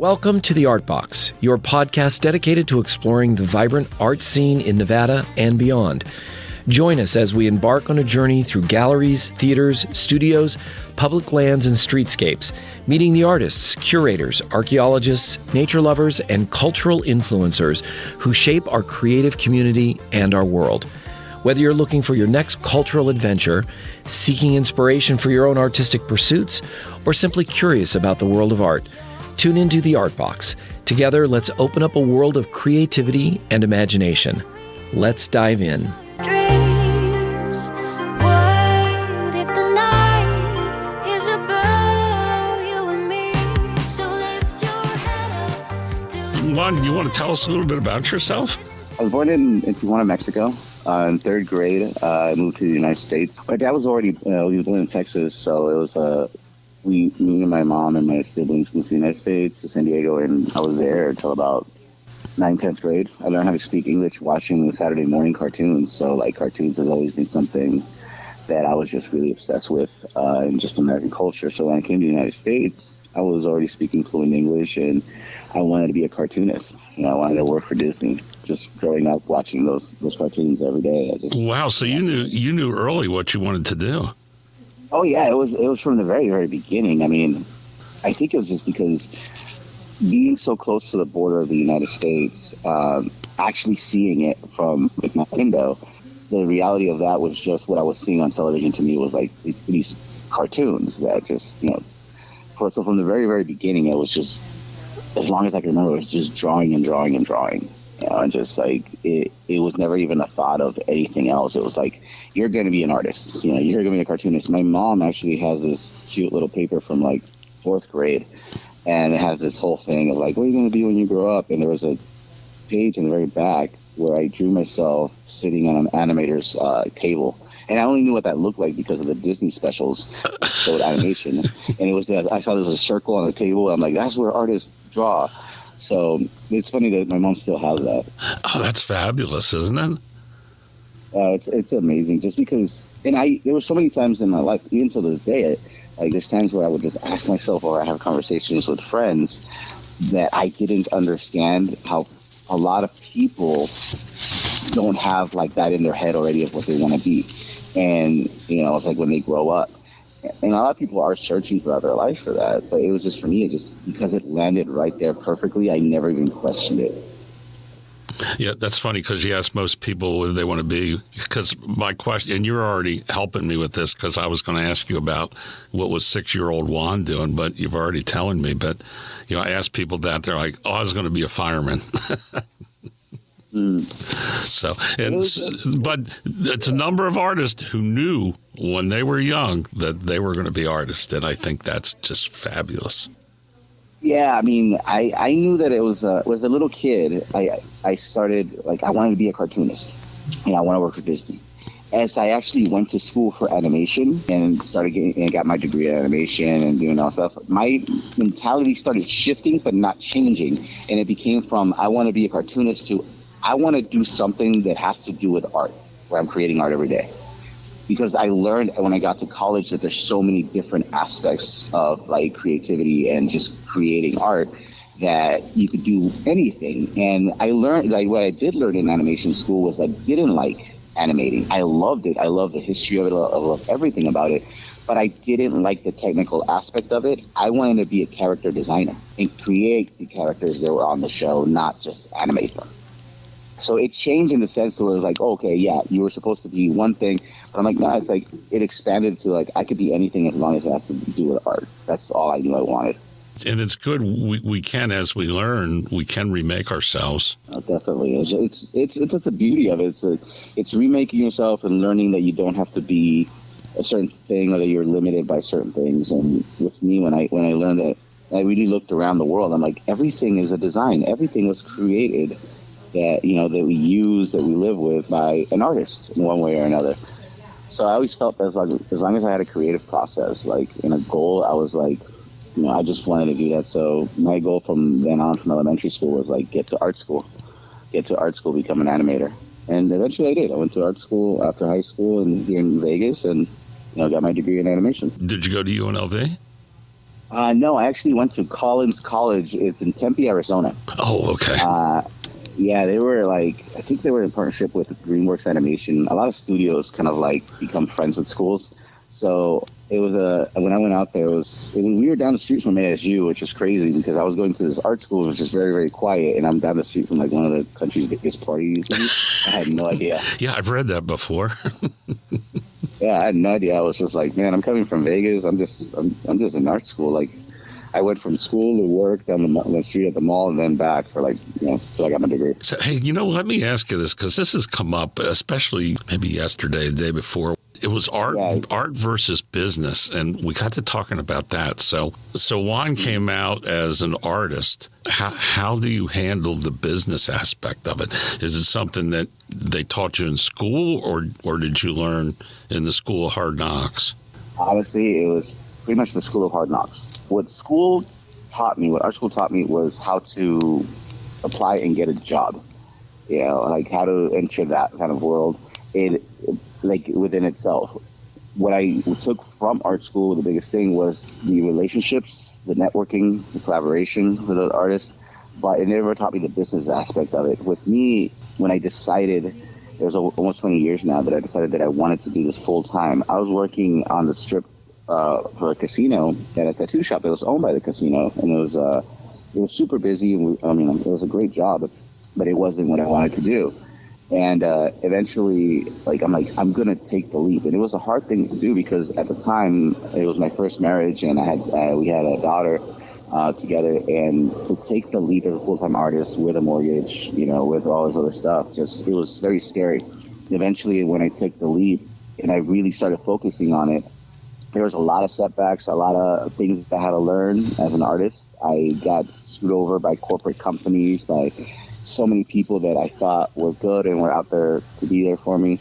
Welcome to The Art Box, your podcast dedicated to exploring the vibrant art scene in Nevada and beyond. Join us as we embark on a journey through galleries, theaters, studios, public lands, and streetscapes, meeting the artists, curators, archaeologists, nature lovers, and cultural influencers who shape our creative community and our world. Whether you're looking for your next cultural adventure, seeking inspiration for your own artistic pursuits, or simply curious about the world of art, tune into The Art Box. Together, let's open up a world of creativity and imagination. Let's dive in. Dreams, what if the night is about you and me? So lift your head up. Juan, you want to tell us a little bit about yourself? I was born in Tijuana, Mexico. In third grade, I moved to the United States. My dad was already, he was born in Texas, so it was, me and my mom and my siblings moved to the United States, to San Diego, and I was there until about 9th, 10th grade. I learned how to speak English watching Saturday morning cartoons, so like cartoons has always been something that I was just really obsessed with in just American culture. So when I came to the United States, I was already speaking fluent English, and I wanted to be a cartoonist. I wanted to work for Disney. Just growing up watching those cartoons every day. Wow! So you knew early what you wanted to do. Oh yeah, it was from the very, very beginning. I mean, I think it was just because being so close to the border of the United States, actually seeing it from like my window, the reality of that was just what I was seeing on television. To me, was like these cartoons that just so from the very, very beginning, it was just, as long as I can remember, it was just drawing and drawing and drawing. And just like it was never even a thought of anything else. It was like, you're going to be an artist. You're going to be a cartoonist. My mom actually has this cute little paper from like 4th grade, and it has this whole thing of like, what are you going to be when you grow up? And there was a page in the very back where I drew myself sitting on an animator's table. And I only knew what that looked like because of the Disney specials that showed animation. And it was I saw there was a circle on the table. I'm like, that's where artists draw. So it's funny that my mom still has that. Oh, that's fabulous, isn't it? It's amazing, just because, and there were so many times in my life, even to this day, like there's times where I would just ask myself, or I have conversations with friends, that I didn't understand how a lot of people don't have like that in their head already of what they want to be. And, it's like when they grow up. And a lot of people are searching throughout their life for that. But it was just, for me, because it landed right there perfectly, I never even questioned it. Yeah, that's funny because you ask most people what they want to be. Because my question, and you're already helping me with this, because I was going to ask you about what was 6-year-old Juan doing, but you've already telling me. But, I ask people that, they're like, oh, I was going to be a fireman. So, but it's a number of artists who knew when they were young that they were going to be artists, and I think that's just fabulous. Yeah, I mean, I knew that it was a little kid. I started, like, I wanted to be a cartoonist, and I want to work for Disney. As I actually went to school for animation and got my degree in animation and doing all stuff, my mentality started shifting but not changing, and it became from I want to be a cartoonist to I want to do something that has to do with art, where I'm creating art every day. Because I learned when I got to college that there's so many different aspects of like creativity and just creating art that you could do anything. And I learned, like what I did learn in animation school was I didn't like animating. I loved it. I loved the history of it. I loved everything about it. But I didn't like the technical aspect of it. I wanted to be a character designer and create the characters that were on the show, not just animate them. So it changed in the sense where it was like, oh, okay, yeah, you were supposed to be one thing. But I'm like, no, it's like it expanded to like I could be anything as long as it has to do with art. That's all I knew I wanted. And it's good. We can, as we learn, we can remake ourselves. Definitely. It's just the beauty of it. It's remaking yourself and learning that you don't have to be a certain thing or that you're limited by certain things. And with me, when I learned that, I really looked around the world. I'm like, everything is a design. Everything was created that we use, that we live with by an artist in one way or another. So I always felt that as long as I had a creative process, like in a goal, I was like, I just wanted to do that. So my goal from then on, from elementary school, was like get to art school, become an animator. And eventually I did. I went to art school after high school and here in Vegas and got my degree in animation. Did you go to UNLV? No, I actually went to Collins College. It's in Tempe, Arizona. Oh, okay. Yeah, they were like, I think they were in partnership with DreamWorks Animation. A lot of studios kind of like become friends with schools. So it was when I went out there, we were down the street from ASU, which is crazy because I was going to this art school, which is very, very quiet. And I'm down the street from like one of the country's biggest parties. I had no idea. Yeah, I've read that before. Yeah, I had no idea. I was just like, man, I'm coming from Vegas. I'm just in art school. Like, I went from school to work down the street at the mall and then back for like, till I got my degree. So, hey, let me ask you this, because this has come up, especially maybe yesterday, the day before. It was art versus business, and we got to talking about that. So Juan came out as an artist. How do you handle the business aspect of it? Is it something that they taught you in school, or did you learn in the School of Hard Knocks? Honestly, it was pretty much the School of Hard Knocks. What art school taught me was how to apply and get a job. Like how to enter that kind of world. Like within itself. What I took from art school, the biggest thing was the relationships, the networking, the collaboration with other artists, but it never taught me the business aspect of it. With me, when I decided, it was almost 20 years now that I decided that I wanted to do this full time. I was working on the strip for a casino at a tattoo shop that was owned by the casino, and it was super busy. And it was a great job, but it wasn't what I wanted to do. And eventually, I'm going to take the leap. And it was a hard thing to do because at the time, it was my first marriage, and we had a daughter together. And to take the leap as a full-time artist with a mortgage, with all this other stuff, it was very scary. Eventually, when I took the leap and I really started focusing on it, there was a lot of setbacks, a lot of things that I had to learn as an artist. I got screwed over by corporate companies, by so many people that I thought were good and were out there to be there for me.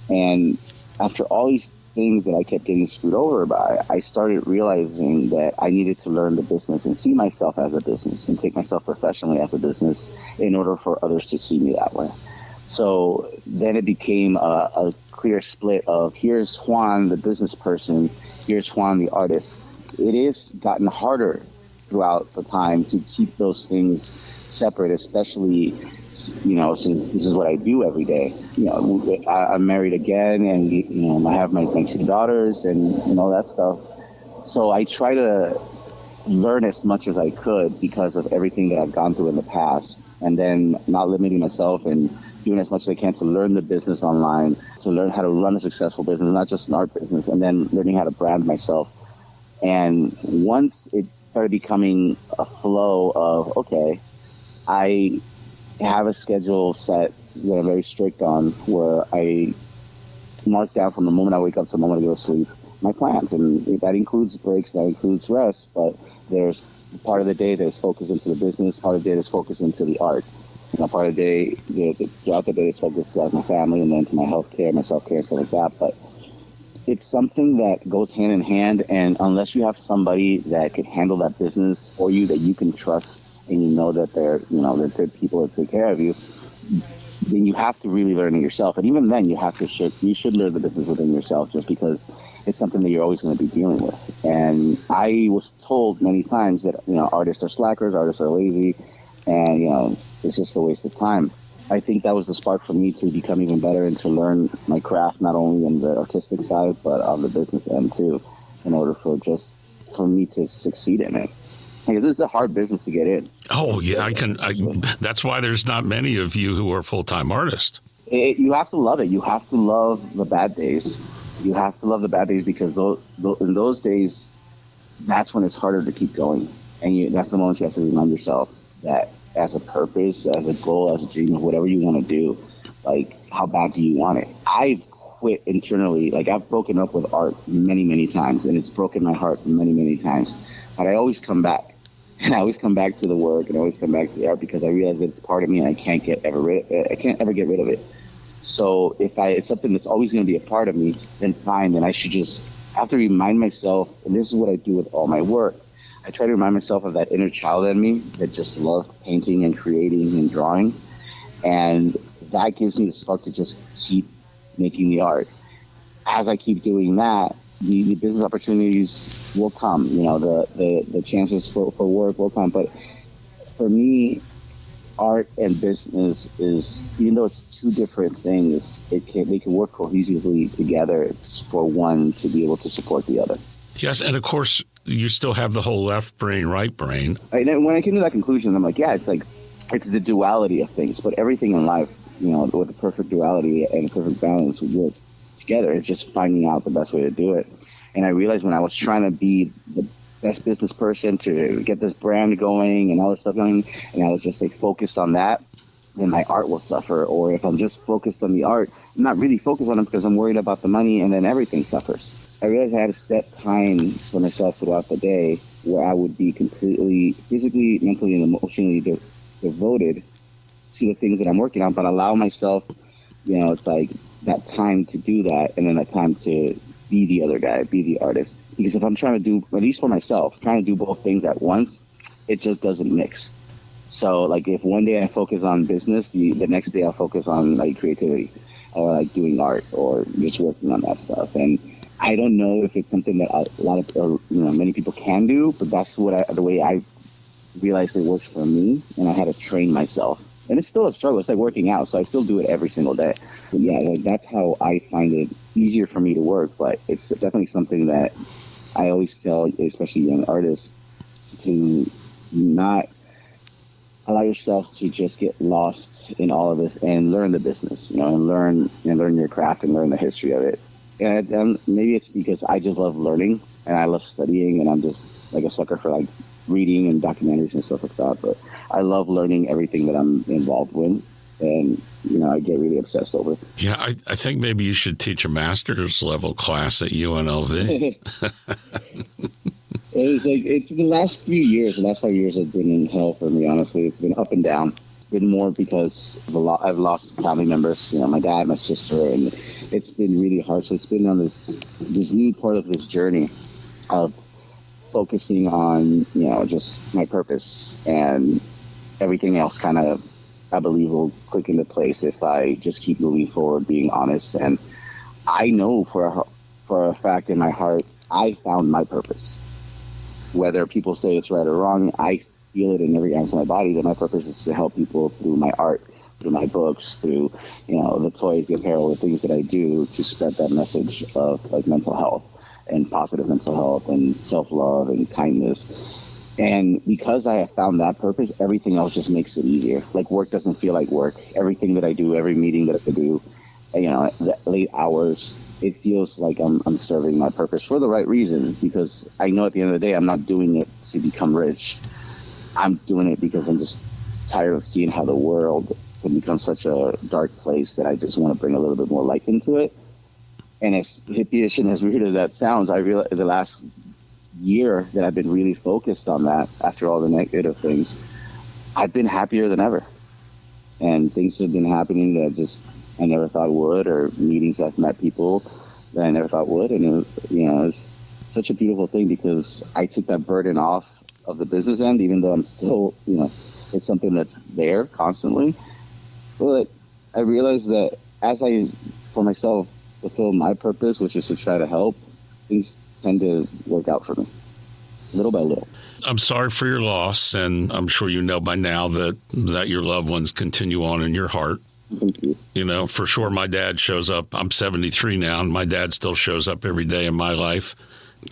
And after all these things that I kept getting screwed over by, I started realizing that I needed to learn the business and see myself as a business and take myself professionally as a business in order for others to see me that way. So then it became a clear split of here's Juan, the business person, here's Juan, the artist. It has gotten harder throughout the time to keep those things separate, especially, since this is what I do every day. I'm married again, and I have my 2 daughters and all that stuff. So I try to learn as much as I could because of everything that I've gone through in the past, and then not limiting myself and doing as much as I can to learn the business online, to learn how to run a successful business, not just an art business, and then learning how to brand myself. And once it started becoming a flow of, okay, I have a schedule set that I'm very strict on, where I mark down from the moment I wake up to the moment I go to sleep my plans, and that includes breaks, that includes rest, but there's part of the day that's focused into the business, part of the day that's focused into the art, part of the day, throughout the day is focused to my family and then to my healthcare, my self-care, stuff like that. But it's something that goes hand in hand, and unless you have somebody that can handle that business for you, that you can trust, and that they're people that take care of you, then you have to really learn it yourself. And even then, you should learn the business within yourself, just because it's something that you're always going to be dealing with. And I was told many times that artists are slackers, artists are lazy, and it's just a waste of time. I think that was the spark for me to become even better and to learn my craft, not only on the artistic side but on the business end too, in order for me to succeed in it. Because this is a hard business to get in. Oh, yeah, that's why there's not many of you who are full-time artists. You have to love it. You have to love the bad days. You have to love the bad days, because in those days, that's when it's harder to keep going. And that's the moment you have to remind yourself that as a purpose, as a goal, as a dream, whatever you want to do, like, how bad do you want it? I've quit internally. Like, I've broken up with art many, many times, and it's broken my heart many, many times. But I always come back. And I always come back to the work, and I always come back to the art, because I realize that it's part of me and I can't ever get rid of it. So if it's something that's always going to be a part of me, then fine. Then I should just have to remind myself, and this is what I do with all my work. I try to remind myself of that inner child in me that just loved painting and creating and drawing. And that gives me the spark to just keep making the art. As I keep doing that, the business opportunities will come. You know, the chances for work will come. But for me, art and business is, even though it's two different things, they can work cohesively together for one to be able to support the other. Yes, and of course, you still have the whole left brain, right brain. And when I came to that conclusion, I'm like, yeah, it's the duality of things, but everything in life, you know, with the perfect duality and the perfect balance would work together. It's just finding out the best way to do it. And I realized when I was trying to be the best business person to get this brand going and all this stuff going, and I was just like focused on that, then my art will suffer. Or if I'm just focused on the art, I'm not really focused on it because I'm worried about the money, and then everything suffers. I realized I had to set time for myself throughout the day where I would be completely physically, mentally, and emotionally devoted to the things that I'm working on, but allow myself, you know, it's like that time to do that, and then that time to be the other guy, be the artist. Because if I'm trying to do, at least for myself, trying to do both things at once, it just doesn't mix. So like if one day I focus on business, the next day I'll focus on like creativity or like doing art or just working on that stuff. And I don't know if it's something that a lot of, many people can do, but that's the way I realized it works for me, and I had to train myself. And it's still a struggle. It's like working out, so I still do it every single day. But yeah, like that's how I find it easier for me to work. But it's definitely something that I always tell, especially young artists, to not allow yourself to just get lost in all of this and learn the business, and learn your craft and learn the history of it. And maybe it's because I just love learning and I love studying, and I'm just like a sucker for like reading and documentaries and stuff like that. But I love learning everything that I'm involved with, and I get really obsessed over it. Yeah, I think maybe you should teach a master's level class at UNLV. It's the last few years. The last 5 years have been in hell for me. Honestly, it's been up and down. It's been more because I've lost family members. My dad, my sister, and it's been really hard. So it's been on this new part of this journey of focusing on just my purpose, and everything else kind of, I believe, will click into place if I just keep moving forward, being honest. And I know for a fact in my heart, I found my purpose. Whether people say it's right or wrong, I feel it in every ounce of my body that my purpose is to help people through my art, through my books, through the toys, the apparel, the things that I do, to spread that message of like mental health and positive mental health and self-love and kindness. And because I have found that purpose, everything else just makes it easier. Like work doesn't feel like work. Everything that I do, every meeting that I do, the late hours, it feels like I'm serving my purpose for the right reason, because I know at the end of the day, I'm not doing it to become rich. I'm doing it because I'm just tired of seeing how the world can become such a dark place that I just want to bring a little bit more light into it. And as hippie-ish and as weird as that sounds, I realized the last year that I've been really focused on that, after all the negative things, I've been happier than ever. And things have been happening that I never thought would, or meetings I've met people that I never thought would. And it's such a beautiful thing, because I took that burden off of the business end, even though I'm still, it's something that's there constantly. But I realized that as I, for myself, fulfill my purpose, which is to try to help, things tend to work out for me, little by little. I'm sorry for your loss, and I'm sure you know by now that your loved ones continue on in your heart. Thank you. For sure, my dad shows up. I'm 73 now, and my dad still shows up every day in my life.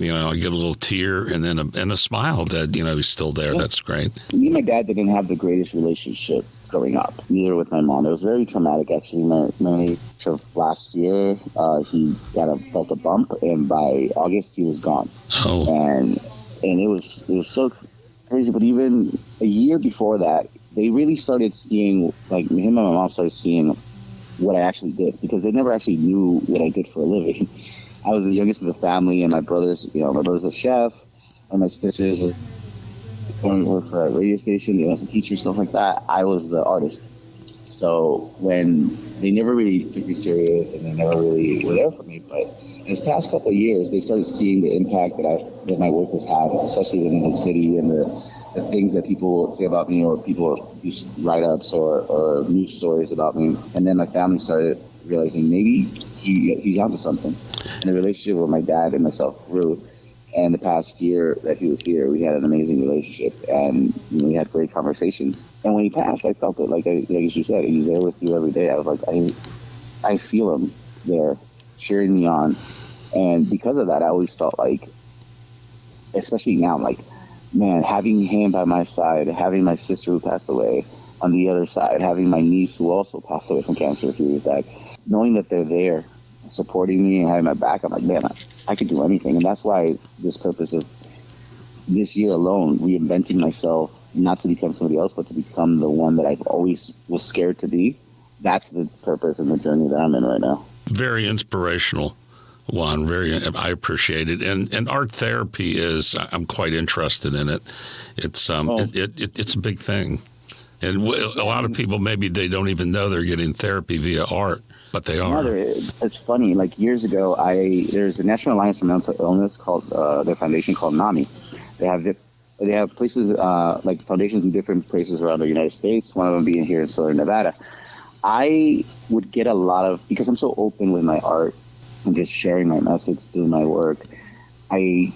I get a little tear and then a smile that, he's still there. Yeah. That's great. Me and my dad didn't have the greatest relationship growing up, neither with my mom. It was very traumatic, actually. My last year, he felt a bump, and by August, he was gone. Oh. And it was so crazy. But even a year before that, they really started seeing, like, him and my mom started seeing what I actually did, because they never actually knew what I did for a living. I was the youngest of the family, and my brother's a chef, and my sister's going to work for a radio station, as a teacher, stuff like that. I was the artist. So when they never really took me serious, and they never really were there for me, but in this past couple of years, they started seeing the impact that my work has had, especially in the city, and the things that people say about me, or people use write-ups or news stories about me. And then my family started realizing maybe he's onto something. And the relationship with my dad and myself grew. And the past year that he was here, we had an amazing relationship, and we had great conversations. And when he passed, I felt it, like you said, he's there with you every day. I was like, I feel him there, cheering me on. And because of that, I always felt like, especially now, like, man, having him by my side, having my sister who passed away on the other side, having my niece who also passed away from cancer a few years back, knowing that they're there, supporting me and having my back, I'm like, man, I could do anything. And that's why this purpose of this year alone, reinventing myself, not to become somebody else, but to become the one that I've always was scared to be. That's the purpose and the journey that I'm in right now. Very inspirational, Juan. I appreciate it. And art therapy I'm quite interested in it. It's it's a big thing. And a lot of people, maybe they don't even know they're getting therapy via art, but they are. No, it's funny. Like years ago, there's the National Alliance for Mental Illness called their foundation called NAMI. They have places like foundations in different places around the United States. One of them being here in Southern Nevada. I would get a lot of, because I'm so open with my art and just sharing my message through my work, I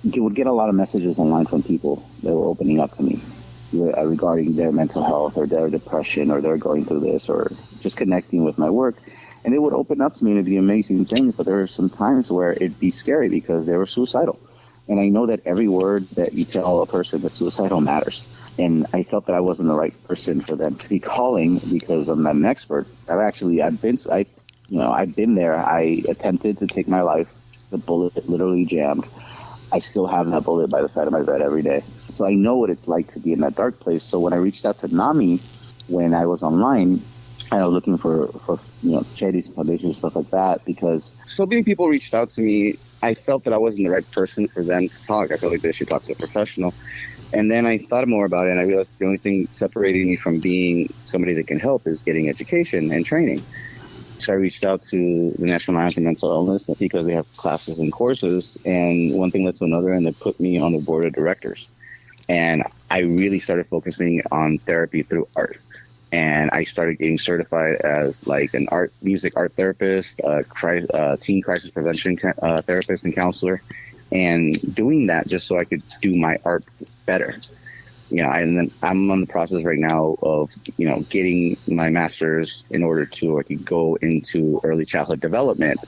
would get a lot of messages online from people that were opening up to me regarding their mental health or their depression, or they're going through this, or just connecting with my work. And they would open up to me and it'd be amazing things, but there were some times where it'd be scary because they were suicidal. And I know that every word that you tell a person that's suicidal matters. And I felt that I wasn't the right person for them to be calling because I'm not an expert. I've been there. I attempted to take my life. The bullet literally jammed. I still have that bullet by the side of my bed every day. So I know what it's like to be in that dark place. So when I reached out to NAMI, when I was online, I was looking for charities, foundations, stuff like that, because so many people reached out to me. I felt that I wasn't the right person for them to talk. I felt like they should talk to a professional. And then I thought more about it, and I realized the only thing separating me from being somebody that can help is getting education and training. So I reached out to the National Alliance on Mental Illness because they have classes and courses, and one thing led to another, and they put me on the board of directors. And I really started focusing on therapy through art. And I started getting certified as like an music art therapist, teen crisis prevention therapist and counselor, and doing that just so I could do my art better. And then I'm on the process right now of, getting my master's in order to I could go into early childhood development,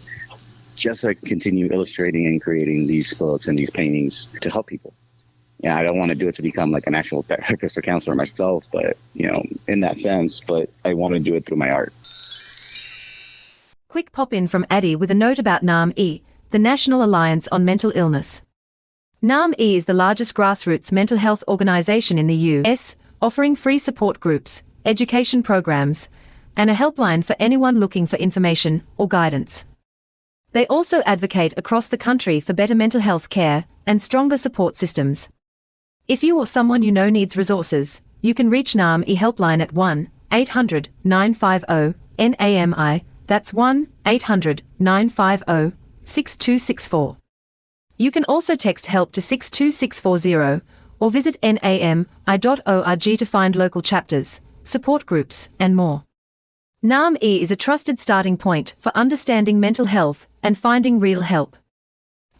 just so I can continue illustrating and creating these books and these paintings to help people. I don't want to do it to become like an actual therapist or counselor myself, but, in that sense, but I want to do it through my art. Quick pop-in from Addie with a note about NAMI, the National Alliance on Mental Illness. NAMI is the largest grassroots mental health organization in the U.S., offering free support groups, education programs, and a helpline for anyone looking for information or guidance. They also advocate across the country for better mental health care and stronger support systems. If you or someone you know needs resources, you can reach NAMI helpline at 1-800-950-NAMI. That's 1-800-950-6264. You can also text HELP to 62640 or visit nami.org to find local chapters, support groups, and more. NAMI is a trusted starting point for understanding mental health and finding real help.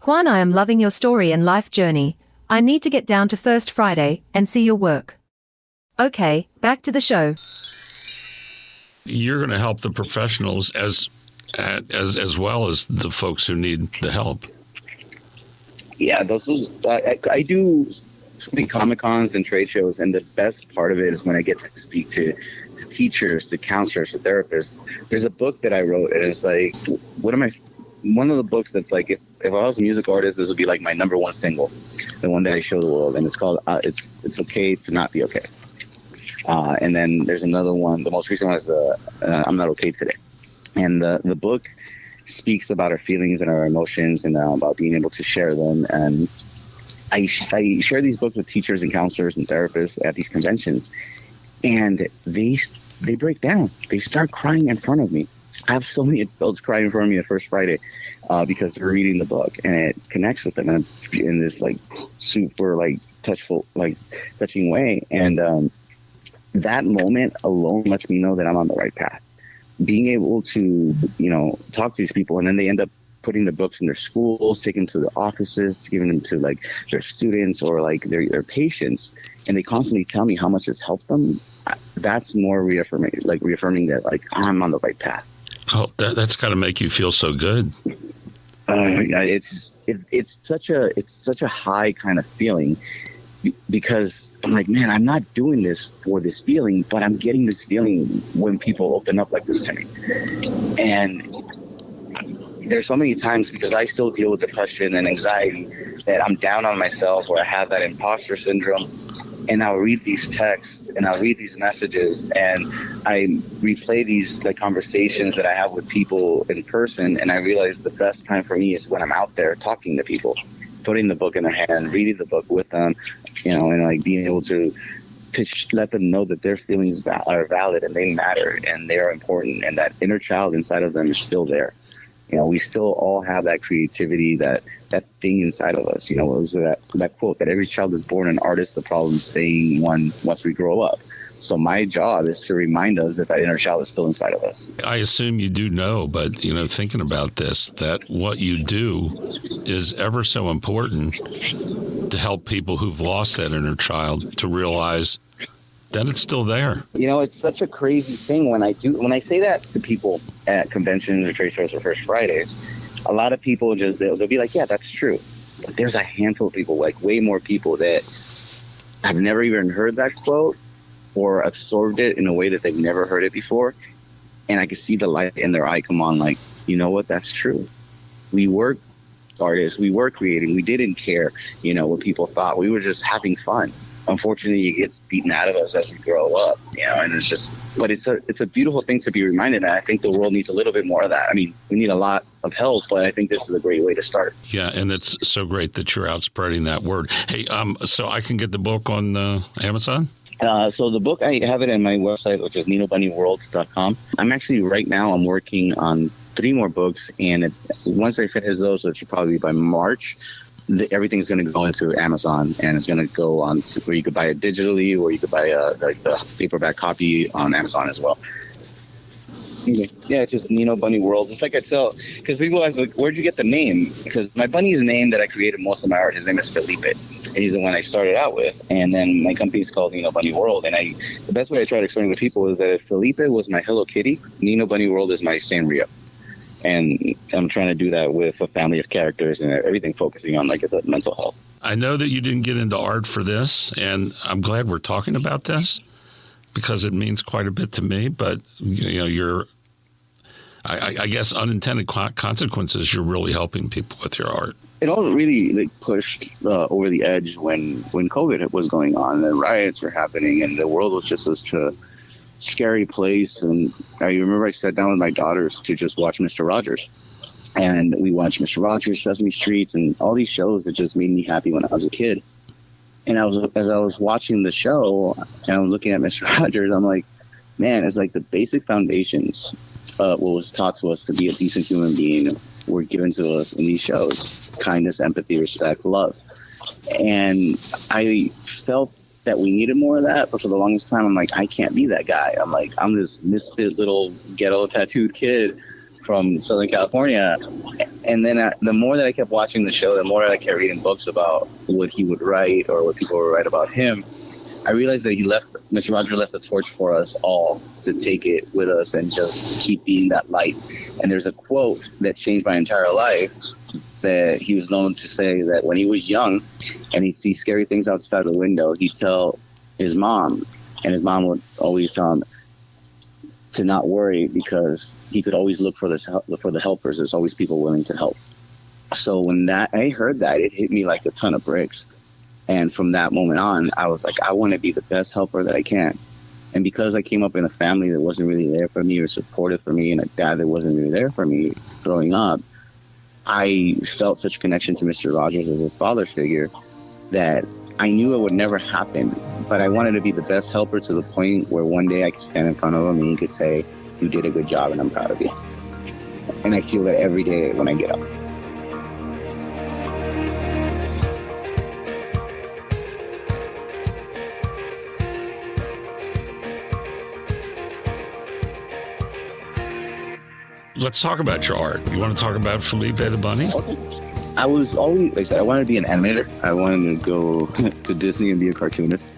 Juan, I am loving your story and life journey. I need to get down to First Friday and see your work. Okay, back to the show. You're going to help the professionals as well as the folks who need the help. Yeah, I do so many Comic-Cons and trade shows, and the best part of it is when I get to speak to teachers, to counselors, to therapists. There's a book that I wrote, and it's like one of the books that's like, if I was a music artist, this would be like my number one single, the one that I show the world, and it's called It's Okay to Not Be Okay. And then there's another one, the most recent one is I'm Not Okay Today. And the book speaks about our feelings and our emotions and about being able to share them. And I share these books with teachers and counselors and therapists at these conventions, and they break down. They start crying in front of me. I have so many adults crying in front of me at First Friday because they're reading the book, and it connects with them in this like super like touching way. And that moment alone lets me know that I'm on the right path. being able to, talk to these people, and then they end up putting the books in their schools, taking them to the offices, giving them to like their students or like their patients, and they constantly tell me how much it's helped them. That's more reaffirming that like I'm on the right path. Oh, that's got to make you feel so good. It's such a high kind of feeling, because I'm like, man, I'm not doing this for this feeling, but I'm getting this feeling when people open up like this to me. And there's so many times, because I still deal with depression and anxiety, that I'm down on myself, or I have that imposter syndrome, and I'll read these texts and I'll read these messages, and I replay these like conversations that I have with people in person, and I realize the best time for me is when I'm out there talking to people, putting the book in their hand, reading the book with them, and like being able to let them know that their feelings are valid and they matter and they are important, and that inner child inside of them is still there. We still all have that creativity, that thing inside of us. It was that quote that every child is born an artist, the problem staying one once we grow up. So my job is to remind us that inner child is still inside of us. I assume you do know, but, thinking about this, that what you do is ever so important to help people who've lost that inner child to realize that it's still there. It's such a crazy thing when I say that to people at conventions or trade shows or First Fridays. A lot of people they'll be like, yeah, that's true. But there's a handful of people, like way more people, that have never even heard that quote or absorbed it in a way that they've never heard it before. And I can see the light in their eye come on, like, you know what, that's true. We were artists, we were creating, we didn't care, what people thought. We were just having fun. Unfortunately, it gets beaten out of us as we grow up, and it's just, but it's a beautiful thing to be reminded. And I think the world needs a little bit more of that. I mean, we need a lot of help, but I think this is a great way to start. Yeah, and it's so great that you're out spreading that word. Hey, so I can get the book on Amazon? So the book, I have it on my website, which is ninobunnyworld.com. I'm working on 3 more books, and once I finish those, which will probably be by March, everything's going to go into Amazon, and it's going to go on where you could buy it digitally, or you could buy the paperback copy on Amazon as well. Okay. Yeah, it's just Nino Bunny World. It's like I tell, because people ask, like, where'd you get the name? Because my bunny's name that I created most of my art, his name is Felipe, and he's the one I started out with. And then my company is called Nino Bunny World. And the best way I try to explain to people is that if Felipe was my Hello Kitty, Nino Bunny World is my Sanrio. And I'm trying to do that with a family of characters and everything focusing on, like I said, mental health. I know that you didn't get into art for this, and I'm glad we're talking about this because it means quite a bit to me. But, I guess unintended consequences, you're really helping people with your art. It all really pushed over the edge when COVID was going on, and riots were happening, and the world was just such a scary place. And I remember I sat down with my daughters to just watch Mr. Rogers, and we watched Mr. Rogers, Sesame Street, and all these shows that just made me happy when I was a kid. And as I was watching the show and I'm looking at Mr. Rogers, I'm like, man, it's like the basic foundations what was taught to us to be a decent human being were given to us in these shows: kindness, empathy, respect, love. And I felt that we needed more of that, but for the longest time, I'm like, I can't be that guy. I'm this misfit little ghetto tattooed kid from Southern California. And then the more that I kept watching the show, the more I kept reading books about what he would write or what people would write about him, I realized that Mr. Roger left a torch for us all to take it with us and just keep being that light. And there's a quote that changed my entire life that he was known to say, that when he was young and he'd see scary things outside the window, he'd tell his mom, and his mom would always tell him to not worry, because he could always look for the helpers. There's always people willing to help. So when I heard that, it hit me like a ton of bricks. And from that moment on, I was like, I want to be the best helper that I can. And because I came up in a family that wasn't really there for me or supportive for me, and a dad that wasn't really there for me growing up, I felt such connection to Mr. Rogers as a father figure that I knew it would never happen. But I wanted to be the best helper to the point where one day I could stand in front of him and he could say, "You did a good job and I'm proud of you." And I feel that every day when I get up. let's talk about your art. You want to talk about Felipe the Bunny? Okay. I was always, like I said, I wanted to be an animator. I wanted to go to Disney and be a cartoonist.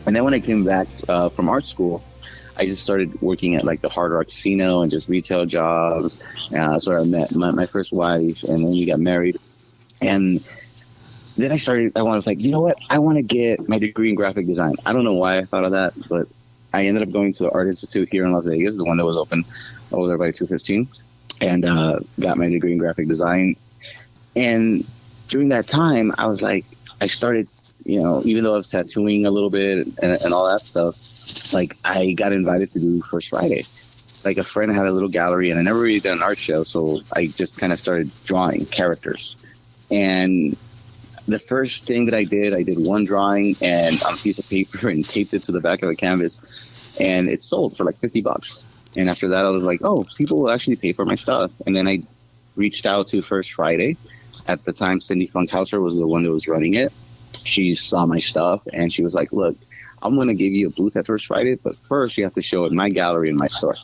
And then when I came back from art school, I just started working at like the Hard Rock Casino and just retail jobs. So I met my first wife, and then we got married. And then I was like, you know what? I want to get my degree in graphic design. I don't know why I thought of that, but I ended up going to the Art Institute here in Las Vegas, the one that was open over there by 215, and got my degree in graphic design. And during that time, I was like, I started, even though I was tattooing a little bit and all that stuff, like I got invited to do First Friday. Like a friend had a little gallery, and I never really done an art show, so I just kind of started drawing characters. And the first thing that I did one drawing and on a piece of paper and taped it to the back of a canvas, and it sold for like $50. And after that, I was like, oh, people will actually pay for my stuff. And then I reached out to First Friday. At the time, Cindy Funkhauser was the one that was running it. She saw my stuff, and she was like, look, I'm going to give you a booth at First Friday, but first you have to show it in my gallery in my store.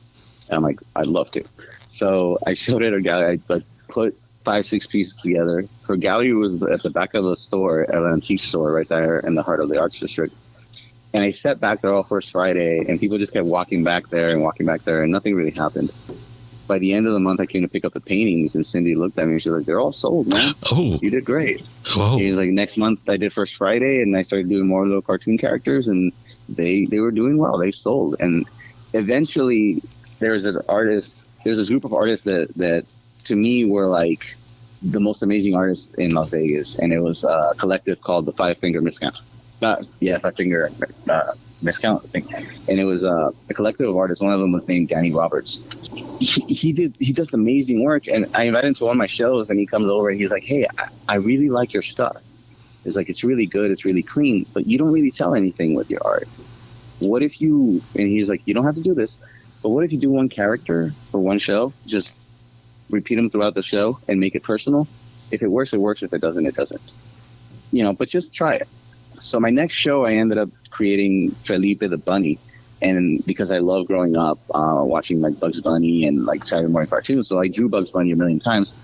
And I'm like, I'd love to. So I showed it at her gallery. I put 5-6 pieces together. Her gallery was at the back of the store, at an antique store right there in the heart of the arts district. And I sat back there all First Friday, and people just kept walking back there, and nothing really happened. By the end of the month, I came to pick up the paintings, and Cindy looked at me and she was like, they're all sold, man. Oh. You did great. Whoa. He was like, next month I did First Friday, and I started doing more little cartoon characters, and they were doing well. They sold. And eventually there's this group of artists that to me were like the most amazing artists in Las Vegas. And it was a collective called the Five Finger Miscount. Five Finger Miscount, I think. And it was a collective of artists. One of them was named Danny Roberts. He does amazing work, and I invited him to one of my shows, and he comes over and he's like, hey, I really like your stuff. It's like, it's really good, it's really clean, but you don't really tell anything with your art. What if you, and he's like, you don't have to do this, but what if you do one character for one show, just repeat them throughout the show and make it personal? If it works, it works. If it doesn't, it doesn't. But just try it. So my next show, I ended up creating Felipe the Bunny. And because I love growing up watching like Bugs Bunny and like Saturday morning cartoons, so I drew Bugs Bunny a million times.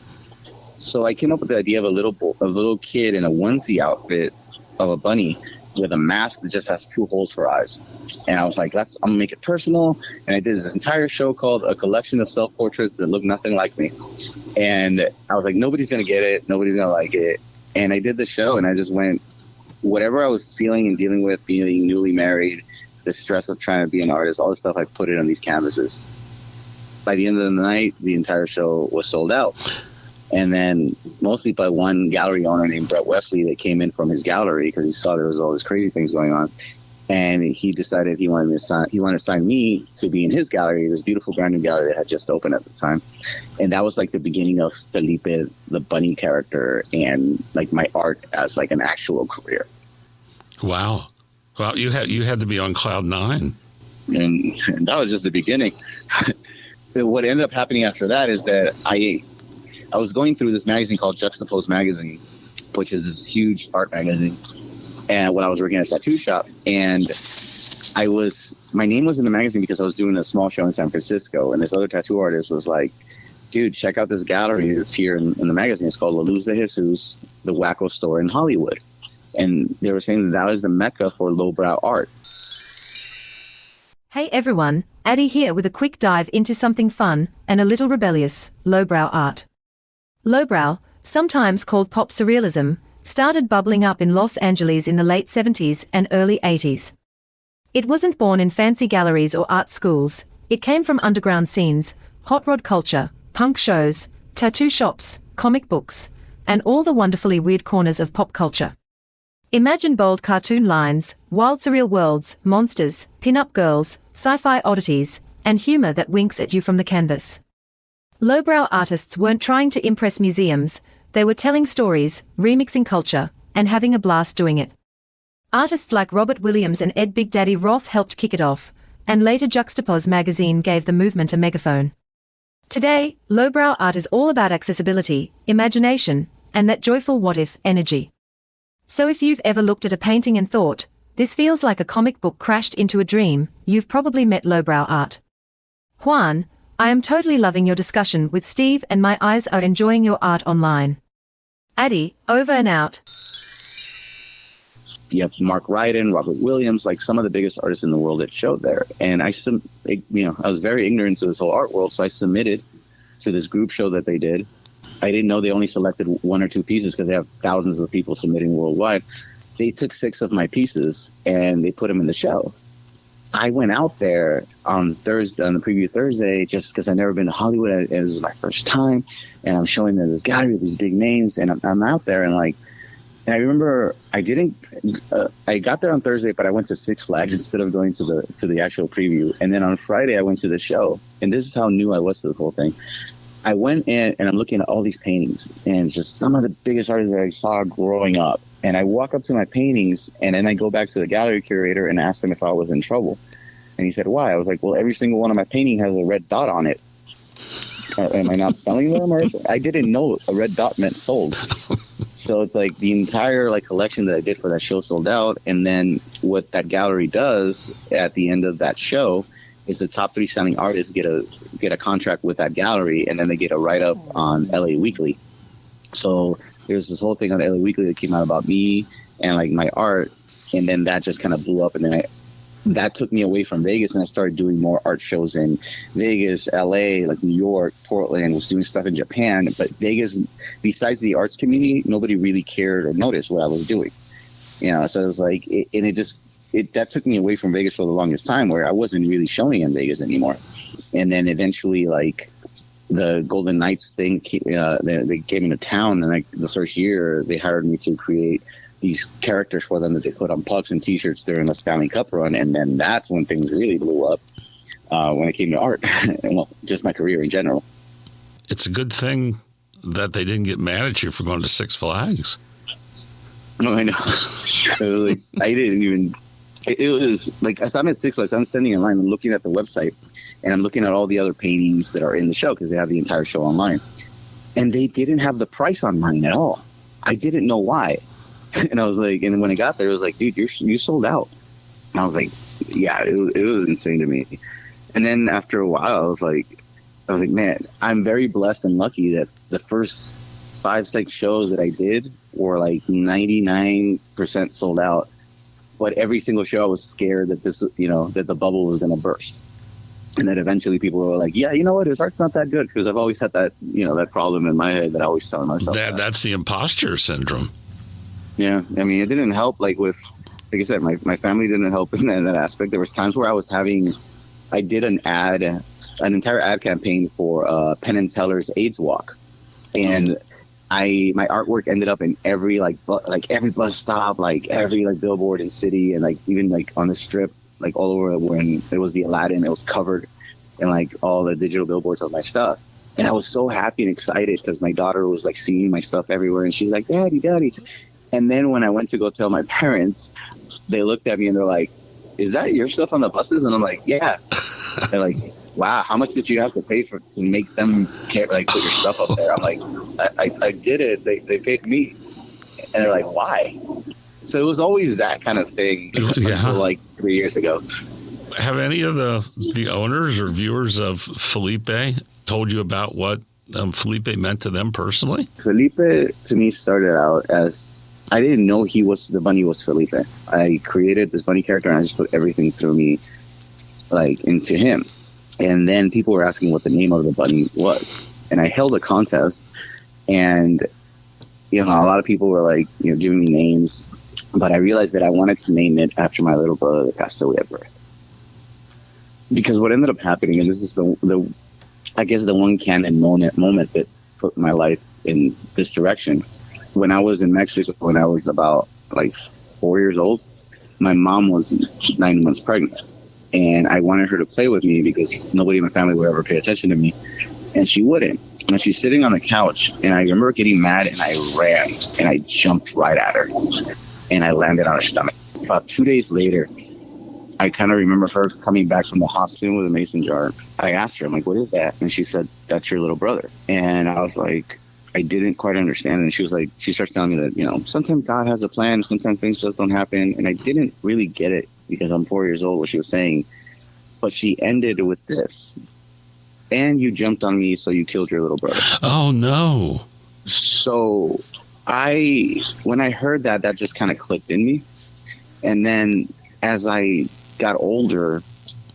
So I came up with the idea of a little kid in a onesie outfit of a bunny with a mask that just has 2 holes for eyes. And I was like, I'm gonna make it personal. And I did this entire show called A Collection of Self-Portraits That Look Nothing Like Me. And I was like, nobody's gonna get it, nobody's gonna like it. And I did the show, and I just went, whatever I was feeling and dealing with, being newly married, the stress of trying to be an artist, all this stuff, I put it on these canvases. By the end of the night, the entire show was sold out. And then mostly by one gallery owner named Brett Wesley that came in from his gallery because he saw there was all these crazy things going on. And he decided he wanted to sign me to be in his gallery, this beautiful brand new gallery that had just opened at the time. And that was like the beginning of Felipe the Bunny character and like my art as like an actual career. Wow. Well, you had to be on cloud 9. And that was just the beginning. What ended up happening after that is that I was going through this magazine called Juxtapose Magazine, which is this huge art magazine. And when I was working at a tattoo shop, and my name was in the magazine because I was doing a small show in San Francisco, and this other tattoo artist was like, dude, check out this gallery that's here in the magazine. It's called La Luz de Jesus, the Wacko Store in Hollywood. And they were saying that is the mecca for lowbrow art. Hey everyone, Addie here with a quick dive into something fun and a little rebellious, lowbrow art. Lowbrow, sometimes called pop surrealism, started bubbling up in Los Angeles in the late 70s and early 80s. It wasn't born in fancy galleries or art schools, it came from underground scenes, hot rod culture, punk shows, tattoo shops, comic books, and all the wonderfully weird corners of pop culture. Imagine bold cartoon lines, wild surreal worlds, monsters, pin-up girls, sci-fi oddities, and humor that winks at you from the canvas. Lowbrow artists weren't trying to impress museums, they were telling stories, remixing culture, and having a blast doing it. Artists like Robert Williams and Ed Big Daddy Roth helped kick it off, and later Juxtapose magazine gave the movement a megaphone. Today, lowbrow art is all about accessibility, imagination, and that joyful what-if energy. So if you've ever looked at a painting and thought, this feels like a comic book crashed into a dream, you've probably met lowbrow art. Juan, I am totally loving your discussion with Steve, and my eyes are enjoying your art online. Addy, over and out. You have Mark Ryden, Robert Williams, like some of the biggest artists in the world that showed there. And I was very ignorant to this whole art world, so I submitted to this group show that they did. I didn't know they only selected 1 or 2 pieces because they have thousands of people submitting worldwide. They took 6 of my pieces and they put them in the show. I went out there on Thursday, on the preview Thursday, just because I'd never been to Hollywood. And it was my first time, and I'm showing them this gallery with these big names, and I'm out there, and I remember I got there on Thursday, but I went to Six Flags instead of going to the actual preview. And then on Friday, I went to the show, and this is how new I was to this whole thing. I went in and I'm looking at all these paintings, and just some of the biggest artists that I saw growing up. And I walk up to my paintings, and then I go back to the gallery curator and ask him if I was in trouble. And he said, why? I was like, well, every single one of my painting has a red dot on it. Am I not selling them? Or I didn't know a red dot meant sold. So it's like the entire collection that I did for that show sold out. And then what that gallery does at the end of that show is the top 3 selling artists get a contract with that gallery, and then they get a write-up on LA Weekly. So there's this whole thing on LA Weekly that came out about me and my art, and then that just kind of blew up, and then that took me away from Vegas, and I started doing more art shows in Vegas, LA, New York, Portland, was doing stuff in Japan. But Vegas, besides the arts community, nobody really cared or noticed what I was doing. So it was that took me away from Vegas for the longest time, where I wasn't really showing in Vegas anymore. And then eventually, the Golden Knights thing, they came into town, and the first year they hired me to create these characters for them that they put on pucks and T-shirts during the Stanley Cup run, and then that's when things really blew up when it came to art, and just my career in general. It's a good thing that they didn't get mad at you for going to Six Flags. No, I know. I didn't even. It was as I'm at Six Flags, I'm standing in line and looking at the website, and I'm looking at all the other paintings that are in the show because they have the entire show online, and they didn't have the price on mine at all. I didn't know why. And I was and when I got there, it was dude, you sold out. And I was yeah, it was insane to me. And then after a while, I was like, man, I'm very blessed and lucky that the first 5-6 shows that I did were 99% sold out. But every single show, I was scared that that the bubble was going to burst. And then eventually people were yeah, you know what? His art's not that good. Because I've always had that, that problem in my head that I always tell myself. That's the imposter syndrome. Yeah, I mean, it didn't help. With, I said, my family didn't help in that aspect. There was times where I did an entire ad campaign for Penn and Teller's AIDS Walk, and my artwork ended up in every every bus stop, every billboard in city, and even on the strip, all over. When it was the Aladdin, it was covered in all the digital billboards of my stuff. And I was so happy and excited because my daughter was seeing my stuff everywhere, and she's like, Daddy. And then when I went to go tell my parents, they looked at me and they're like, is that your stuff on the buses? And I'm like, yeah. They're like, wow, how much did you have to pay to make them put your stuff up there? I'm like, I did it. They paid me. And they're like, why? So it was always that kind of thing until 3 years ago. Have any of the owners or viewers of Felipe told you about what Felipe meant to them personally? Felipe, to me, started out as... I didn't know the bunny was Felipe. I created this bunny character, and I just put everything through me, into him. And then people were asking what the name of the bunny was. And I held a contest, and, a lot of people were giving me names, but I realized that I wanted to name it after my little brother that passed away at birth. Because what ended up happening, and this is the one canon moment that put my life in this direction. When I was in Mexico, when I was about 4 years old, my mom was 9 months pregnant, and I wanted her to play with me because nobody in my family would ever pay attention to me, and she wouldn't. And she's sitting on the couch, and I remember getting mad, and I ran, and I jumped right at her, and I landed on her stomach. About 2 days later, I kind of remember her coming back from the hospital with a mason jar. I asked her, I'm like, what is that? And she said, that's your little brother. And I was like, I didn't quite understand. And she was she starts telling me that, sometimes God has a plan, sometimes things just don't happen. And I didn't really get it because I'm 4 years old, what she was saying. But she ended with this. and you jumped on me, so you killed your little brother. Oh, no. So when I heard that, that just kind of clicked in me. And then as I got older,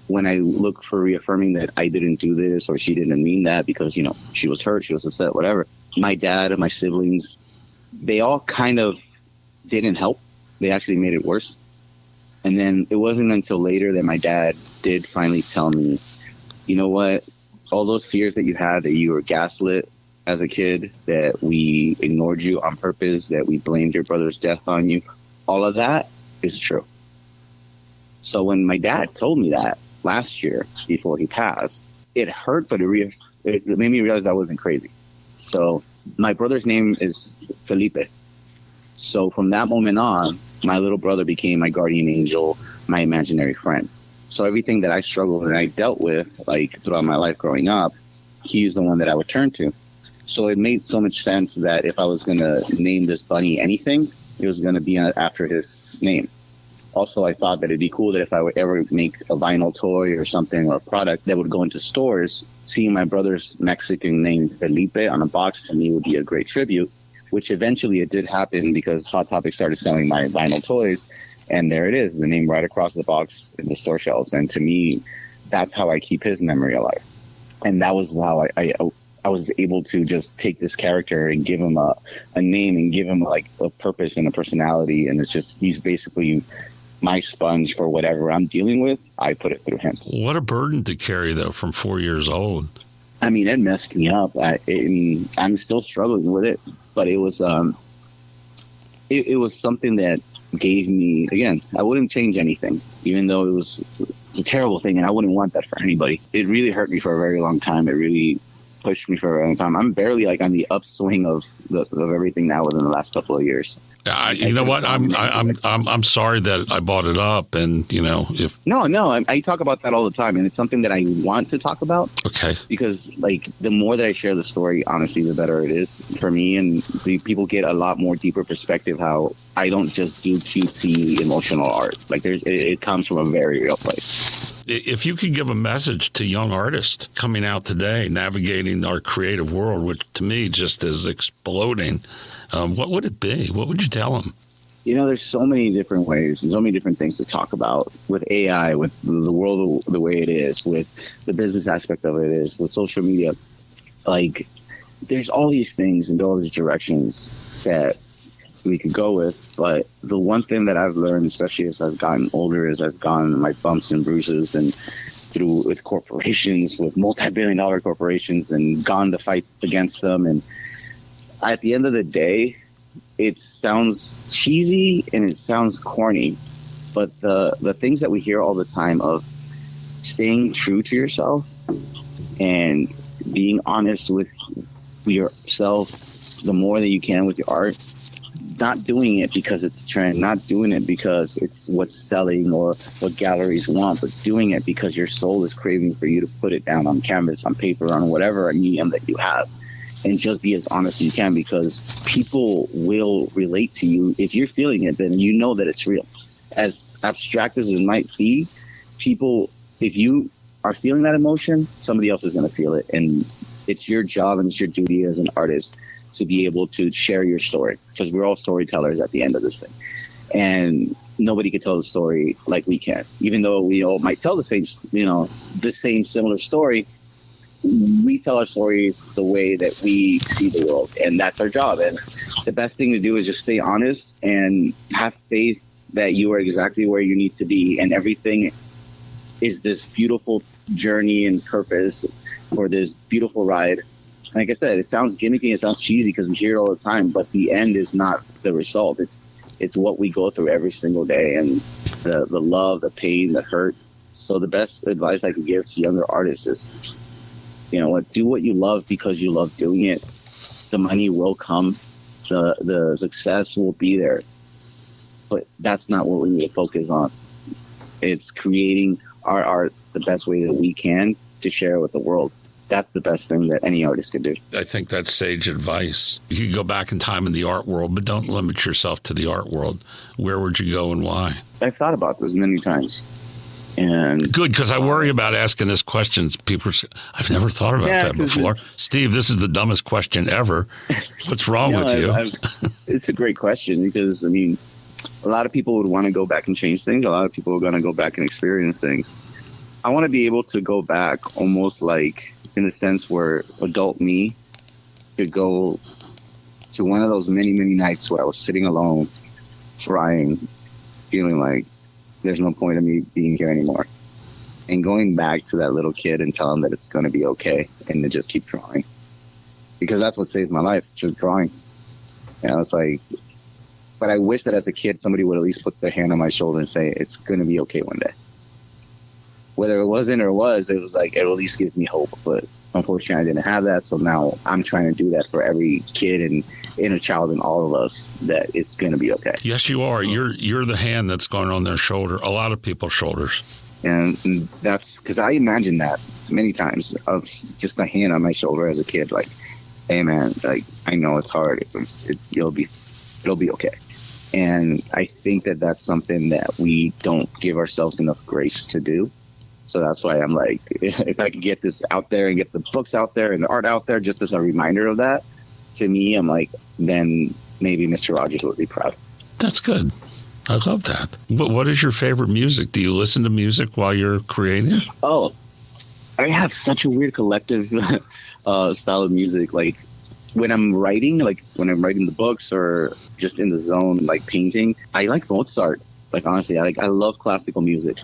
when I looked for reaffirming that I didn't do this or she didn't mean that because, she was hurt, she was upset, whatever. My dad and my siblings, they all kind of didn't help. They actually made it worse. And then it wasn't until later that my dad did finally tell me, you know what, all those fears that you had, that you were gaslit as a kid, that we ignored you on purpose, that we blamed your brother's death on you, all of that is true. So when my dad told me that last year before he passed, it hurt, but it made me realize I wasn't crazy. So my brother's name is Felipe. So from that moment on, my little brother became my guardian angel, my imaginary friend. So everything that I struggled and I dealt with, like throughout my life growing up, he's the one that I would turn to. So it made so much sense that if I was going to name this bunny anything, it was going to be after his name. Also, I thought that it'd be cool that if I would ever make a vinyl toy or something or a product that would go into stores, seeing my brother's Mexican name Felipe on a box to me would be a great tribute, which eventually it did happen because Hot Topic started selling my vinyl toys. And there it is, the name right across the box in the store shelves. And to me, that's how I keep his memory alive. And that was how I was able to just take this character and give him a name and give him like a purpose and a personality. And it's just, he's basically my sponge for whatever I'm dealing with. I put it through him. What a burden to carry, though, from 4 years old. I mean, it messed me up. I'm still struggling with it, but it was something that gave me, again, I wouldn't change anything, even though it was a terrible thing, and I wouldn't want that for anybody. It really hurt me for a very long time. It really pushed me for a very long time. I'm barely like on the upswing of everything now within the last couple of years. You know what? I'm sorry that I brought it up, and if I talk about that all the time, and it's something that I want to talk about. Okay. Because like the more that I share the story, honestly, the better it is for me, and the people get a lot more deeper perspective. How I don't just do cutesy emotional art. Like it comes from a very real place. If you could give a message to young artists coming out today, navigating our creative world, which to me just is exploding, what would it be? What would you tell them? There's so many different ways and so many different things to talk about with AI, with the world the way it is, with the business aspect of it is, with social media. Like, there's all these things and all these directions that we could go with, but the one thing that I've learned, especially as I've gotten older, is I've gotten my bumps and bruises and through with corporations, with multi-billion-dollar corporations, and gone to fights against them. And at the end of the day, it sounds cheesy and it sounds corny, but the things that we hear all the time of staying true to yourself and being honest with yourself the more that you can with your art, not doing it because it's a trend, not doing it because it's what's selling or what galleries want, but doing it because your soul is craving for you to put it down on canvas, on paper, on whatever medium that you have. And just be as honest as you can, because people will relate to you. If you're feeling it, then you know that it's real. As abstract as it might be, people, if you are feeling that emotion, somebody else is going to feel it. And it's your job and it's your duty as an artist to be able to share your story, because we're all storytellers at the end of this thing. And nobody can tell the story like we can. Even though we all might tell the same similar story, we tell our stories the way that we see the world, and that's our job. And the best thing to do is just stay honest and have faith that you are exactly where you need to be, and everything is this beautiful journey and purpose for this beautiful ride. Like I said, it sounds gimmicky, it sounds cheesy because we hear it all the time, but the end is not the result. It's what we go through every single day, and the love, the pain, the hurt. So the best advice I could give to younger artists is, do what you love because you love doing it. The money will come, the success will be there, but that's not what we need to focus on. It's creating our art the best way that we can to share with the world. That's the best thing that any artist could do. I think that's sage advice. You could go back in time in the art world, but don't limit yourself to the art world. Where would you go and why? I've thought about this many times. And good, because I worry about asking this question. People say, I've never thought about that before. Steve, this is the dumbest question ever. What's wrong with you? It's a great question because, I mean, a lot of people would want to go back and change things. A lot of people are going to go back and experience things. I want to be able to go back almost like in the sense where adult me could go to one of those many, many nights where I was sitting alone, trying, feeling like there's no point of me being here anymore. And going back to that little kid and tell him that it's going to be okay and to just keep drawing. Because that's what saved my life, just drawing. You know, it's like, but I wish that as a kid, somebody would at least put their hand on my shoulder and say, it's going to be okay one day. Whether it wasn't or was, it was like, it at least gives me hope. But unfortunately, I didn't have that. So now I'm trying to do that for every kid and inner child in all of us, that it's going to be okay. Yes, you are. You're the hand that's going on their shoulder, a lot of people's shoulders. And that's because I imagined that many times of just a hand on my shoulder as a kid. Like, hey, man, like, I know it's hard. It'll be okay. And I think that that's something that we don't give ourselves enough grace to do. So that's why I'm like, if I could get this out there and get the books out there and the art out there just as a reminder of that, to me, I'm like, then maybe Mr. Rogers would be proud. That's good. I love that. But what is your favorite music? Do you listen to music while you're creating? Oh, I have such a weird collective style of music. Like when I'm writing the books or just in the zone, like painting, I like Mozart. Like, honestly, I love classical music.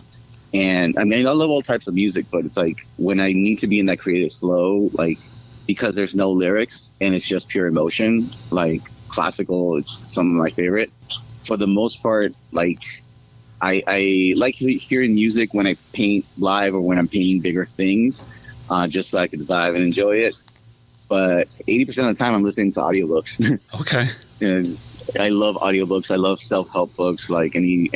And I mean, I love all types of music, but it's like when I need to be in that creative flow, like because there's no lyrics and it's just pure emotion, like classical, it's some of my favorite. For the most part, like I like hearing music when I paint live or when I'm painting bigger things, just so I can vibe and enjoy it. But 80% of the time I'm listening to audiobooks. Okay. I love audiobooks. I love self-help books, like any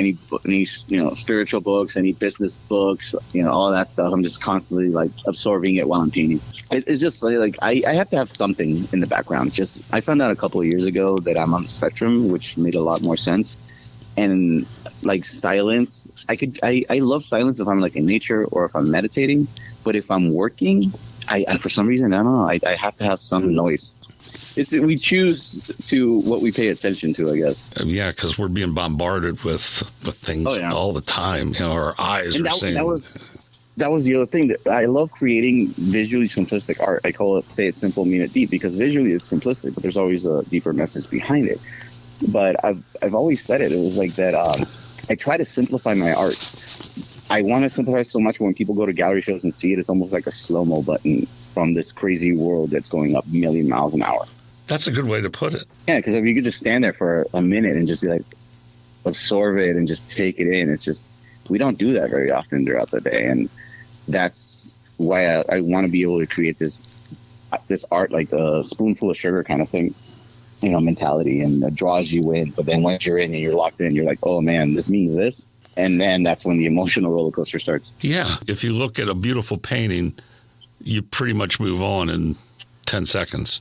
spiritual books, any business books, all that stuff. I'm just constantly like absorbing it while I'm painting. It's just like I have to have something in the background. Just I found out a couple of years ago that I'm on the spectrum, which made a lot more sense. And like silence, I love silence if I'm like in nature or if I'm meditating. But if I'm working, I for some reason I don't know. I have to have some noise. We choose to what we pay attention to, I guess. Yeah, because we're being bombarded with things all the time. Our eyes are seeing. That was the other thing. That I love creating visually simplistic art. I call it, say it simple, mean it deep, because visually it's simplistic, but there's always a deeper message behind it. But I've always said it. It was like that. I try to simplify my art. I want to simplify so much when people go to gallery shows and see it. It's almost like a slow-mo button from this crazy world that's going up a million miles an hour. That's a good way to put it. Yeah, because if you could just stand there for a minute and just be like, absorb it and just take it in. It's just, we don't do that very often throughout the day. And that's why I want to be able to create this art, like a spoonful of sugar kind of thing, mentality, and it draws you in. But then once you're in and you're locked in, you're like, oh man, this means this. And then that's when the emotional roller coaster starts. Yeah. If you look at a beautiful painting, you pretty much move on in 10 seconds.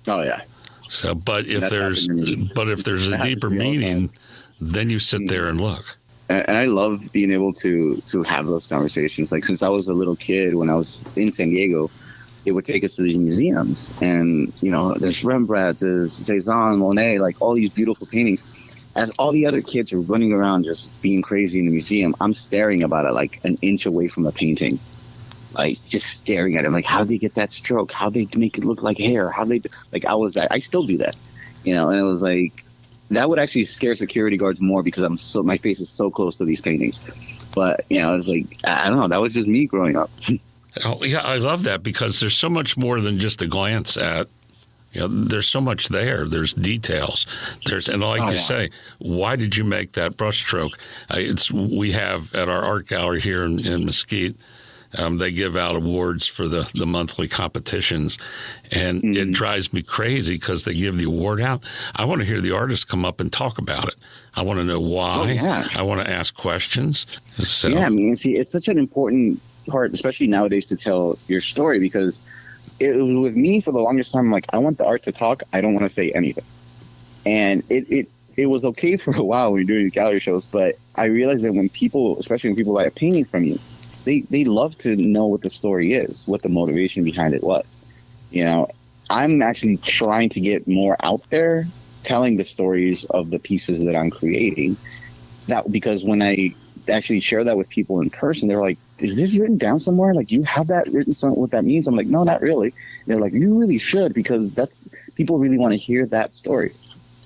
Oh yeah. So, but if there's a deeper meaning, then you sit there and look. And I love being able to have those conversations. Like since I was a little kid, when I was in San Diego, it would take us to these museums, and there's Rembrandt, there's Cezanne, Monet, like all these beautiful paintings. As all the other kids are running around just being crazy in the museum, I'm staring about it like an inch away from the painting. Like just staring at it, like how did they get that stroke? How they make it look like hair? How they like? I was that. I still do that, and it was like that would actually scare security guards more because my face is so close to these paintings. But it was like I don't know. That was just me growing up. Oh yeah, I love that because there's so much more than just a glance at. There's so much there. There's details. And like you say, why did you make that brushstroke? We have at our art gallery here in Mesquite. They give out awards for the monthly competitions, and it drives me crazy because they give the award out. I want to hear the artist come up and talk about it. I want to know why. Oh, yeah. I want to ask questions. So. Yeah, I mean, see, it's such an important part, especially nowadays, to tell your story, because it was with me for the longest time. Like, I want the art to talk. I don't want to say anything. And it was okay for a while when you're doing gallery shows, but I realized that when people, especially when people buy a painting from you, they love to know what the story is, what the motivation behind it was. You know, I'm actually trying to get more out there, telling the stories of the pieces that I'm creating. That because when I actually share that with people in person, they're like, "Is this written down somewhere? Like, you have that written somewhere? What that means?" I'm like, "No, not really." They're like, "You really should, because that's people really want to hear that story."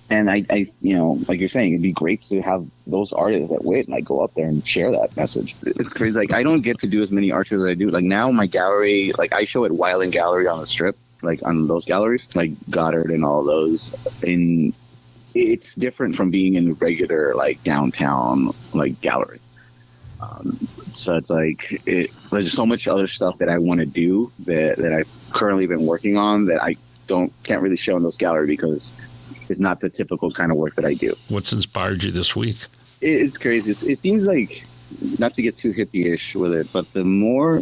And I, you know, like you're saying, it'd be great to have those artists that wait and I go up there and share that message. It's crazy. Like, I don't get to do as many art shows as I do. Like, now my gallery, like I show at Wyland Gallery on the Strip, like on those galleries, like Goddard and all those. And it's different from being in a regular, like, downtown, like, gallery. So it's like, there's so much other stuff that I want to do that I've currently been working on that I can't really show in those galleries because it's not the typical kind of work that I do. What's inspired you this week? It's crazy. It seems like, not to get too hippie-ish with it, but the more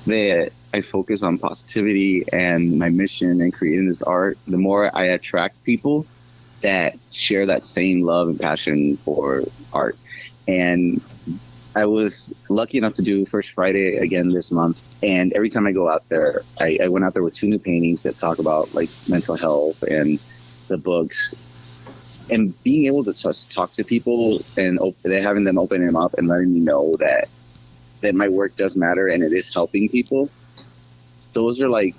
that I focus on positivity and my mission and creating this art, the more I attract people that share that same love and passion for art. And I was lucky enough to do First Friday again this month. And every time I go out there, I went out there with 2 new paintings that talk about, like, mental health and the books, and being able to just talk to people and having them open them up and letting me know that my work does matter and it is helping people. Those are like,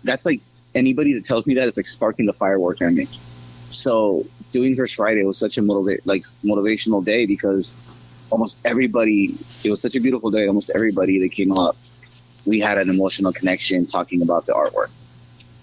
that's like, anybody that tells me that is like sparking the firework in me. So doing First Friday was such a motivational day, because almost everybody, it was such a beautiful day. Almost everybody that came up, we had an emotional connection talking about the artwork.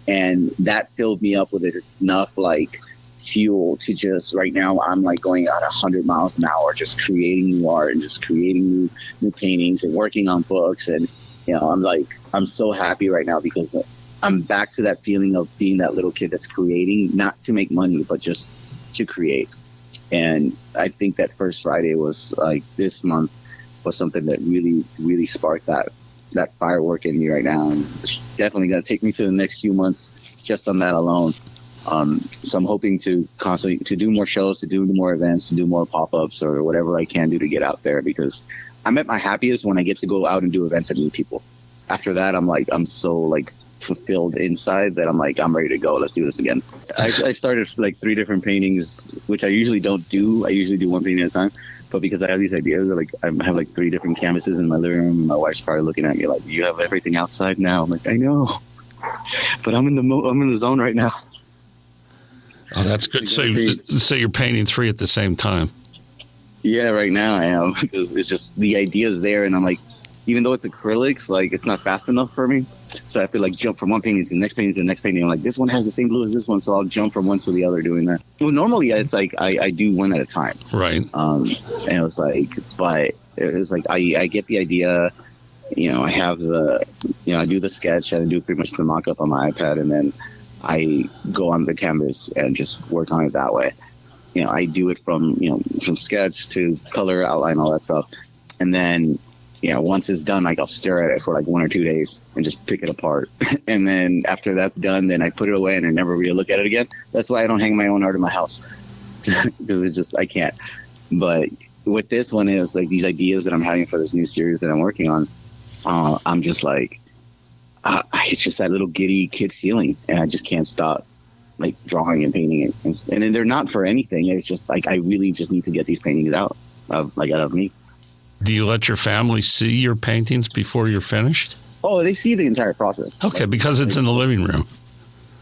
And that filled me up with enough, like, fuel to just, right now, I'm like going at 100 miles an hour, just creating new art and just creating new paintings and working on books. And, you know, I'm so happy right now because I'm back to that feeling of being that little kid that's creating, not to make money, but just to create. And I think that First Friday was, like, this month was something that really, really sparked that firework in me right now, and it's definitely going to take me to the next few months just on that alone. So I'm hoping to constantly to do more shows, to do more events, to do more pop-ups or whatever I can do to get out there, because I'm at my happiest when I get to go out and do events and meet people. After that, I'm so like fulfilled inside that I'm like, I'm ready to go. Let's do this again. I started like 3 different paintings, which I usually don't do. I usually do one painting at a time. But because I have these ideas, like I have like 3 different canvases in my living room. My wife's probably looking at me like, "You have everything outside now." I'm like, "I know, but I'm in the zone right now." Oh, that's good. So you're painting 3 at the same time. Yeah, right now I am, because it's just the idea's there, and I'm like, even though it's acrylics, like it's not fast enough for me. So I have to like jump from one painting to the next painting to the next painting. I'm like, this one has the same blue as this one, so I'll jump from one to the other doing that. Well, normally it's like I do one at a time. Right. And it was like, but it was like I get the idea. You know, I have I do the sketch, I do pretty much the mock-up on my iPad, and then I go on the canvas and just work on it that way. You know, I do it from sketch to color, outline, all that stuff. And then, once it's done, like I'll stare at it for like 1 or 2 days and just pick it apart. And then after that's done, then I put it away and I never really look at it again. That's why I don't hang my own art in my house, because it's just, I can't. But with this one, it was like these ideas that I'm having for this new series that I'm working on. I'm just like, it's just that little giddy kid feeling, and I just can't stop like drawing and painting it. And then they're not for anything. It's just like, I really just need to get these paintings out of me. Do you let your family see your paintings before you're finished? Oh, they see the entire process. Okay, like, because it's in the living room.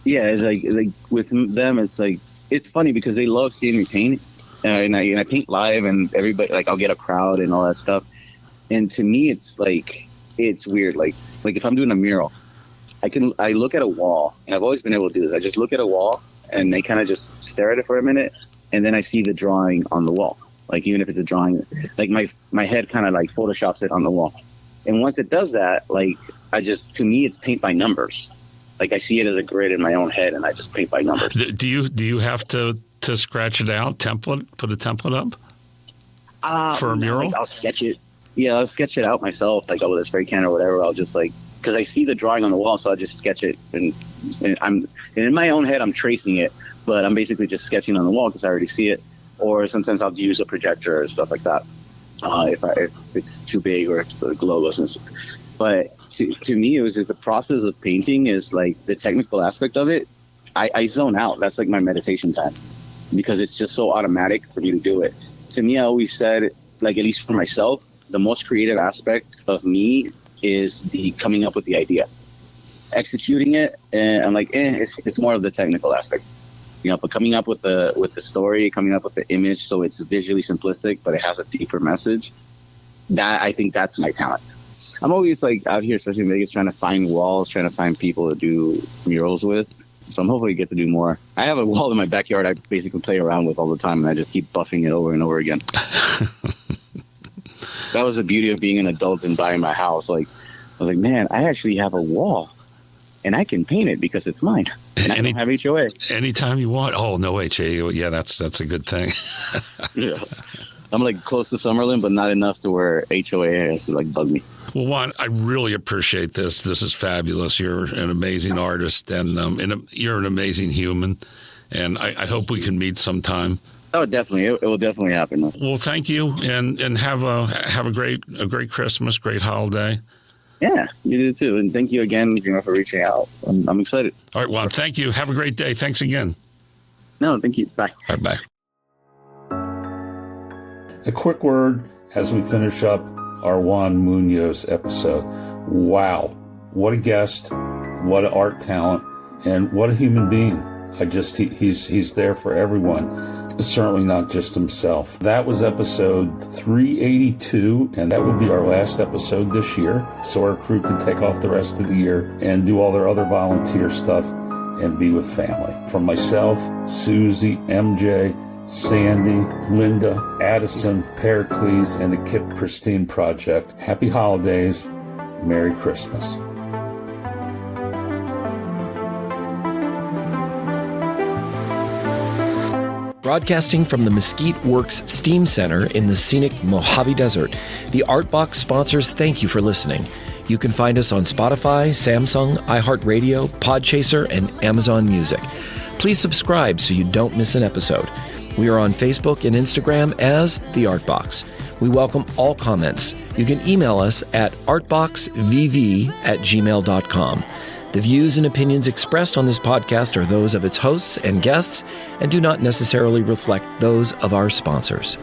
Yeah, it's like with them, it's like, it's funny because they love seeing me paint, and I paint live, and everybody, like, I'll get a crowd and all that stuff. And to me, it's like, it's weird. Like if I'm doing a mural, I look at a wall, and I've always been able to do this. I just look at a wall, and they kind of just stare at it for a minute, and then I see the drawing on the wall. Like, even if it's a drawing, like my head kind of like photoshops it on the wall. And once it does that, like, to me, it's paint by numbers. Like, I see it as a grid in my own head, and I just paint by numbers. Do you have to scratch it out, put a template up for a mural? Like, I'll sketch it. Yeah, I'll sketch it out myself, like with a spray can or whatever. I'll just like, because I see the drawing on the wall, so I'll just sketch it. And in my own head, I'm tracing it, but I'm basically just sketching on the wall because I already see it. or sometimes I'll use a projector or stuff like that. If it's too big or if it's a glow. But to me, it was just the process of painting is like the technical aspect of it. I zone out. That's like my meditation time because it's just so automatic for me to do it. To me, I always said, like, at least for myself, the most creative aspect of me is the coming up with the idea. Executing it, and I'm like, it's more of the technical aspect. But coming up with the story, coming up with the image, so it's visually simplistic, but it has a deeper message. I think that's my talent. I'm always like out here, especially in Vegas, trying to find walls, trying to find people to do murals with. So I'm hopefully get to do more. I have a wall in my backyard I basically play around with all the time, and I just keep buffing it over and over again. That was the beauty of being an adult and buying my house. Like, I was like, man, I actually have a wall, and I can paint it because it's mine. And I don't have HOA. Anytime you want. Oh, no HOA. Yeah, that's a good thing. Yeah. I'm like close to Summerlin, but not enough to where HOA has to like bug me. Well, Juan, I really appreciate this. This is fabulous. You're an amazing artist, and you're an amazing human. And I hope we can meet sometime. Oh, definitely. It will definitely happen. Well, thank you, and have a great Christmas, great holiday. Yeah, you do too. And thank you again, for reaching out. I'm excited. All right, Juan, thank you. Have a great day. Thanks again. No, thank you. Bye. All right, bye. A quick word as we finish up our Juan Muniz episode. Wow, what a guest, what an art talent, and what a human being. He's there for everyone, certainly not just himself. That was episode 382, and that will be our last episode this year, so our crew can take off the rest of the year and do all their other volunteer stuff and be with family. From myself, Susie, MJ, Sandy, Linda, Addison, Pericles, and the Kip Pristine Project, happy holidays, Merry Christmas. Broadcasting from the Mesquite Works Steam Center in the scenic Mojave Desert, the Art Box sponsors thank you for listening. You can find us on Spotify, Samsung, iHeartRadio, Podchaser, and Amazon Music. Please subscribe so you don't miss an episode. We are on Facebook and Instagram as The Art Box. We welcome all comments. You can email us at artboxvv@gmail.com. The views and opinions expressed on this podcast are those of its hosts and guests and do not necessarily reflect those of our sponsors.